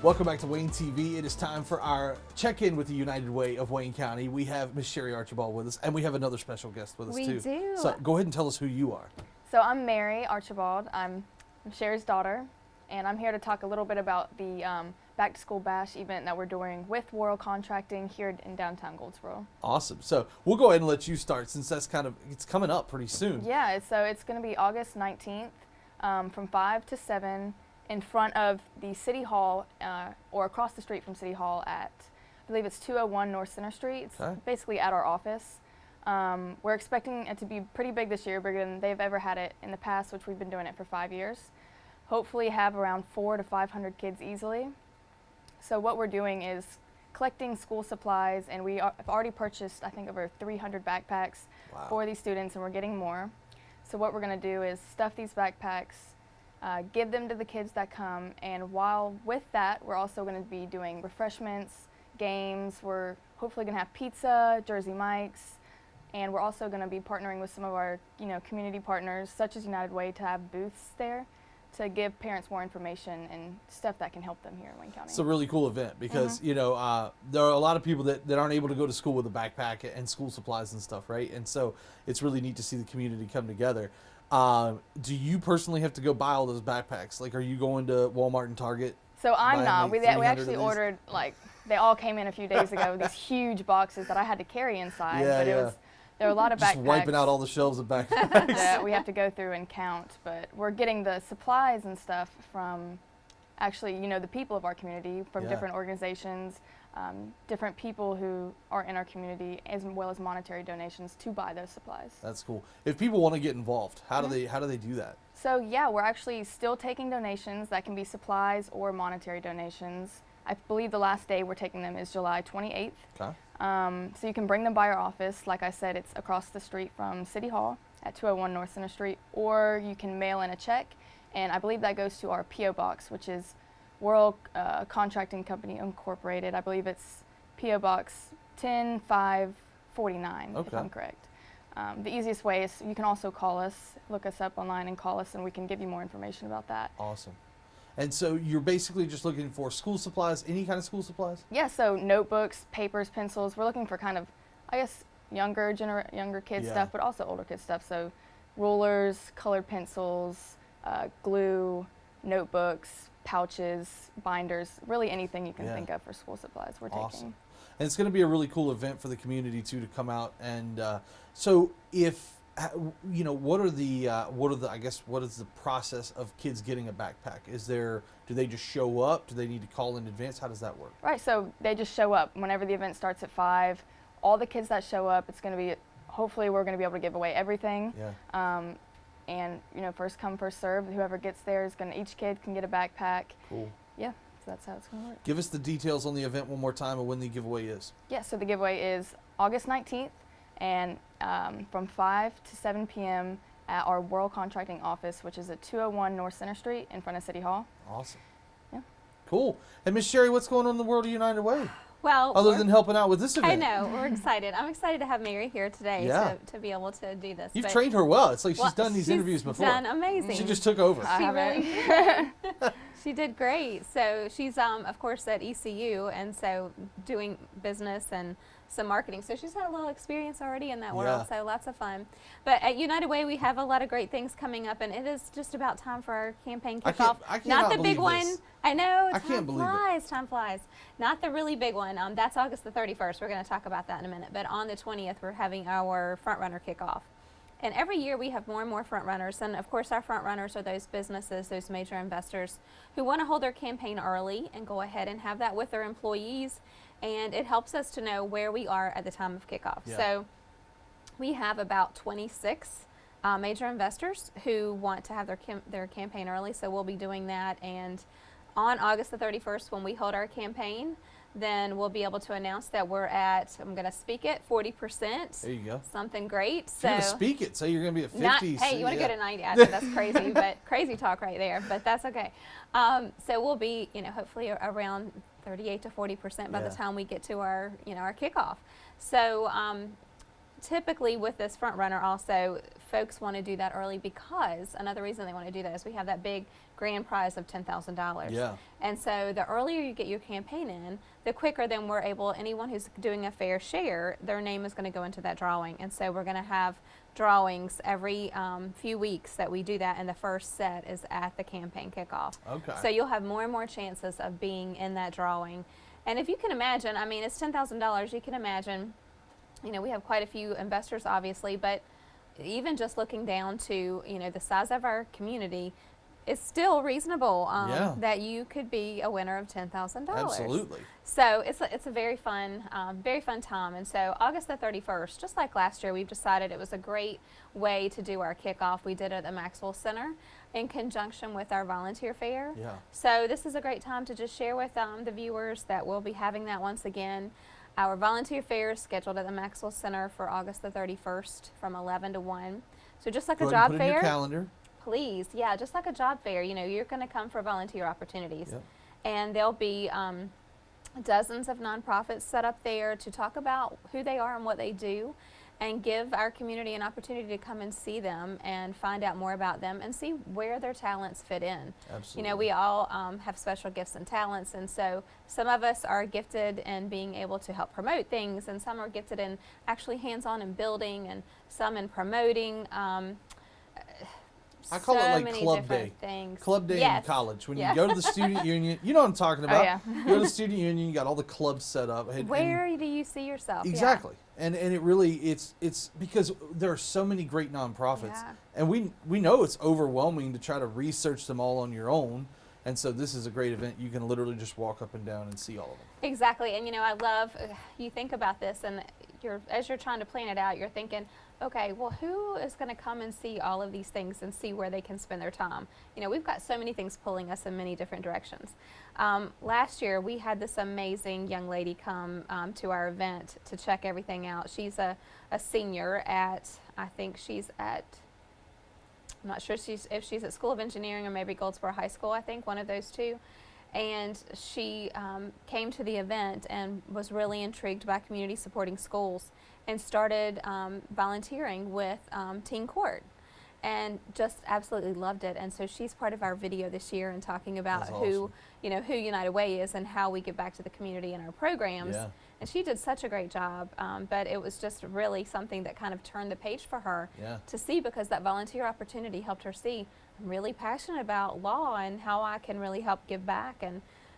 Welcome back to Wayne TV. It is time for our check-in with the United Way of Wayne County. We have Miss Sherry Archibald with us, and we have another special guest with us too. We do. So go ahead and tell us who you are. So I'm Mary Archibald. I'm Sherry's daughter, and I'm here to talk a little bit about the Back to School Bash event that we're doing with World Contracting here in downtown Goldsboro. Awesome. So we'll go ahead and let you start since that's it's coming up pretty soon. Yeah, so it's going to be August 19th from 5 to 7 in front of the City Hall or across the street from City Hall at, I believe it's 201 North Center Street. It's basically at our office. We're expecting it to be pretty big this year, bigger than they've ever had it in the past, which we've been doing it for 5 years. Hopefully have around 400 to 500 kids easily. So what we're doing is collecting school supplies, and we have already purchased, I think, over 300 backpacks for these students, and we're getting more. So what we're going to do is stuff these backpacks, give them to the kids that come, and while with that, we're also going to be doing refreshments, games. We're hopefully going to have pizza, Jersey Mike's, and we're also going to be partnering with some of our, community partners, such as United Way, to have booths there to give parents more information and stuff that can help them here in Wayne County. It's a really cool event because, there are a lot of people that aren't able to go to school with a backpack and school supplies and stuff, right? And so it's really neat to see the community come together. Do you personally have to go buy all those backpacks? Like, are you going to Walmart and Target? So I'm not. Like we actually ordered, they all came in a few days ago, these huge boxes that I had to carry inside. There were a lot of backpacks. Just wiping out all the shelves of backpacks. That we have to go through and count, but we're getting the supplies and stuff from actually, the people of our community, from different organizations, different people who are in our community, as well as monetary donations to buy those supplies. That's cool. If people want to get involved, how do they do that? So yeah, we're actually still taking donations. That can be supplies or monetary donations. I believe the last day we're taking them is July 28th. Okay. So you can bring them by our office. Like I said, it's across the street from City Hall at 201 North Center Street, or you can mail in a check, and I believe that goes to our P.O. Box, which is World Contracting Company Incorporated. I believe it's P.O. Box 10549, if I'm correct. The easiest way is you can also call us, look us up online and call us, and we can give you more information about that. Awesome. And so you're basically just looking for school supplies, any kind of school supplies? Yeah, so notebooks, papers, pencils. We're looking for kind of, I guess, younger kids stuff, but also older kids stuff. So rulers, colored pencils, glue, notebooks, pouches, binders, really anything you can think of for school supplies we're taking. And it's going to be a really cool event for the community too, to come out. And so if what is the process of kids getting a backpack? Do they just show up? Do they need to call in advance? How does that work? Right, so they just show up whenever the event starts at 5. All the kids that show up, it's going to be, hopefully we're going to be able to give away everything. And first come, first serve. Whoever gets there is each kid can get a backpack. Cool. Yeah, so that's how it's going to work. Give us the details on the event one more time and when the giveaway is. Yeah, so the giveaway is August 19th. And from 5 to 7 p.m. at our World Contracting office, which is at 201 North Center Street in front of City Hall. Awesome. Yeah. Cool. And Miss Sherry, what's going on in the World of United Way? Well, other than helping out with this event. I know, we're excited. I'm excited to have Mary here today to be able to do this. You've trained her well. It's like she's done these interviews before. She's done amazing. She just took over. She did great. So she's, of course, at ECU, and so doing business and some marketing. So she's had a little experience already in that world, so lots of fun. But at United Way, we have a lot of great things coming up, and it is just about time for our campaign kickoff. Not the big one. I know, time flies. Not the really big one. That's August the 31st. We're going to talk about that in a minute. But on the 20th, we're having our front runner kickoff. And every year we have more and more front runners. And of course, our front runners are those businesses, those major investors who want to hold their campaign early and go ahead and have that with their employees. And it helps us to know where we are at the time of kickoff. So we have about 26 major investors who want to have their campaign early. So we'll be doing that. And on August the 31st, when we hold our campaign, then we'll be able to announce that we're at, I'm going to speak it, 40%. There you go. Something great. So you're going to speak it, so you're going to be at 50. Hey, you want to go to 90? That's crazy, but crazy talk right there, but that's okay. So we'll be, hopefully around 38 to 40% by the time we get to our, our kickoff. So typically with this front runner also, folks want to do that early because another reason they want to do that is we have that big grand prize of $10,000. Yeah. And so the earlier you get your campaign in, the quicker then we're able, anyone who's doing a fair share, their name is going to go into that drawing. And so we're going to have drawings every few weeks that we do that, and the first set is at the campaign kickoff. Okay. So you'll have more and more chances of being in that drawing. And if you can imagine, I mean, it's $10,000, you can imagine, you know, we have quite a few investors obviously, but even just looking down to, you know, the size of our community, it's still reasonable that you could be a winner of $10,000. Absolutely. So it's a very fun time. And so August the 31st, just like last year, we've decided it was a great way to do our kickoff. We did it at the Maxwell Center in conjunction with our volunteer fair. Yeah. So this is a great time to just share with the viewers that we'll be having that once again. Our volunteer fair is scheduled at the Maxwell Center for August the 31st from 11 to 1. So just like a job put it fair. in your calendar. Please, yeah, just like a job fair, you know, you're going to come for volunteer opportunities. Yep. And there'll be dozens of nonprofits set up there to talk about who they are and what they do, and give our community an opportunity to come and see them and find out more about them and see where their talents fit in. Absolutely. You know, we all have special gifts and talents, and so some of us are gifted in being able to help promote things, and some are gifted in actually hands-on in building, and some in promoting. I call it like club day. Club day in college. When you go to the student union, you know what I'm talking about. Oh, yeah. You go to the student union, you got all the clubs set up. Where do you see yourself? Exactly. Yeah. And it really, it's because there are so many great nonprofits. Yeah. And we know it's overwhelming to try to research them all on your own. And so this is a great event. You can literally just walk up and down and see all of them. Exactly. And, you know, I love, you think about this, and as you're trying to plan it out, you're thinking, okay, well, who is going to come and see all of these things and see where they can spend their time? You know, we've got so many things pulling us in many different directions. Last year, we had this amazing young lady come to our event to check everything out. She's a senior at, I think she's at, I'm not sure if she's at School of Engineering or maybe Goldsboro High School, I think, one of those two. And she came to the event and was really intrigued by community supporting schools, and started volunteering with Teen Court, and just absolutely loved it. And so she's part of our video this year and talking about who United Way is and how we give back to the community in our programs. Yeah. And she did such a great job, but it was just really something that kind of turned the page for her to see, because that volunteer opportunity helped her see, I'm really passionate about law and how I can really help give back.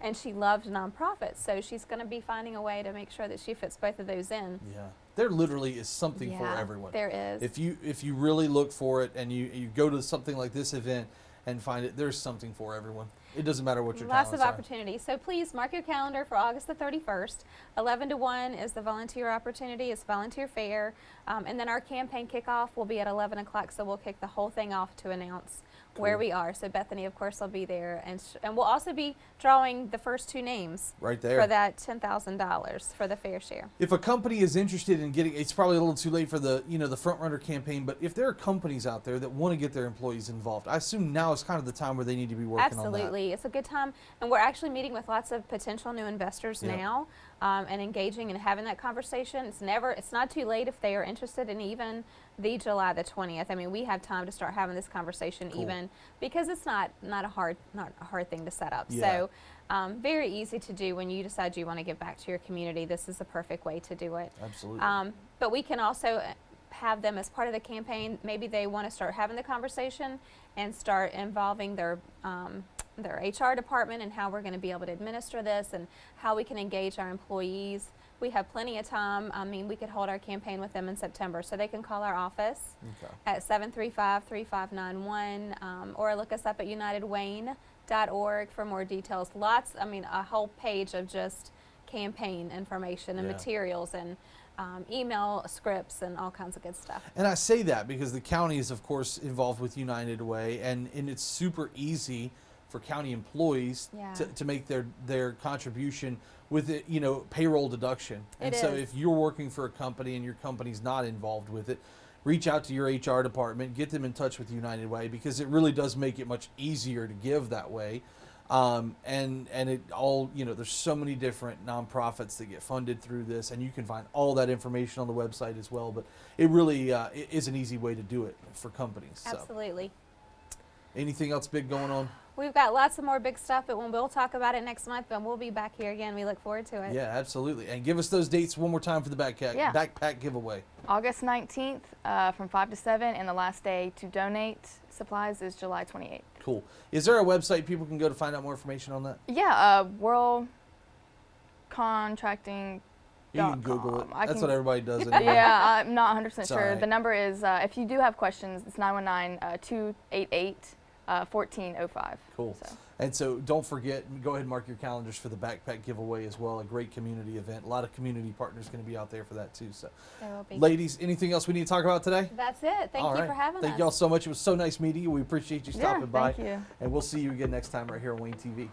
And she loved nonprofits, so she's going to be finding a way to make sure that she fits both of those in. Yeah, there literally is something for everyone. There is. If you really look for it and you go to something like this event and find it, there's something for everyone. It doesn't matter what your talents are. Lots of opportunities. So please mark your calendar for August the 31st. 11 to 1 is the volunteer opportunity. It's volunteer fair. And then our campaign kickoff will be at 11 o'clock, so we'll kick the whole thing off to announce where we are. So Bethany, of course, will be there. And we'll also be drawing the first two names right there for that $10,000 for the fair share. If a company is interested in getting, it's probably a little too late for the the front runner campaign, but if there are companies out there that want to get their employees involved, I assume now is kind of the time where they need to be working on that. Absolutely. It's a good time, and we're actually meeting with lots of potential new investors now, and engaging and having that conversation. It's not too late if they are interested in even the July the 20th. I mean, we have time to start having this conversation even, because it's not a hard thing to set up. So very easy to do when you decide you want to give back to your community. This is the perfect way to do it. Absolutely. But we can also have them as part of the campaign. Maybe they want to start having the conversation and start involving their HR department and how we're going to be able to administer this and how we can engage our employees. We have plenty of time. I mean, we could hold our campaign with them in September, so they can call our office at 735-3591 or look us up at unitedwayne.org for more details. A whole page of just campaign information and materials and email scripts and all kinds of good stuff. And I say that because the county is, of course, involved with United Way, and it's super easy for county employees to make their contribution with it, payroll deduction. And so if you're working for a company and your company's not involved with it, reach out to your HR department, get them in touch with United Way, because it really does make it much easier to give that way. And it all, there's so many different nonprofits that get funded through this, and you can find all that information on the website as well. But it really is an easy way to do it for companies. Absolutely. So. Anything else big going on? We've got lots of more big stuff, but we'll talk about it next month, and we'll be back here again. We look forward to it. Yeah, absolutely. And give us those dates one more time for the backpack giveaway. August 19th from 5 to 7, and the last day to donate supplies is July 28th. Cool. Is there a website people can go to find out more information on that? Yeah, World Contracting. You can Google it. That's what everybody does. Anyway. Yeah, I'm not 100% sure. Right. The number is, if you do have questions, it's 919-288-1405. Cool. So. And so don't forget, go ahead and mark your calendars for the backpack giveaway as well. A great community event. A lot of community partners going to be out there for that too. So, there will be. Ladies, anything else we need to talk about today? That's it. Thank you for having us. Thank y'all so much. It was so nice meeting you. We appreciate you stopping by. Thank you. And we'll see you again next time right here on Wayne TV.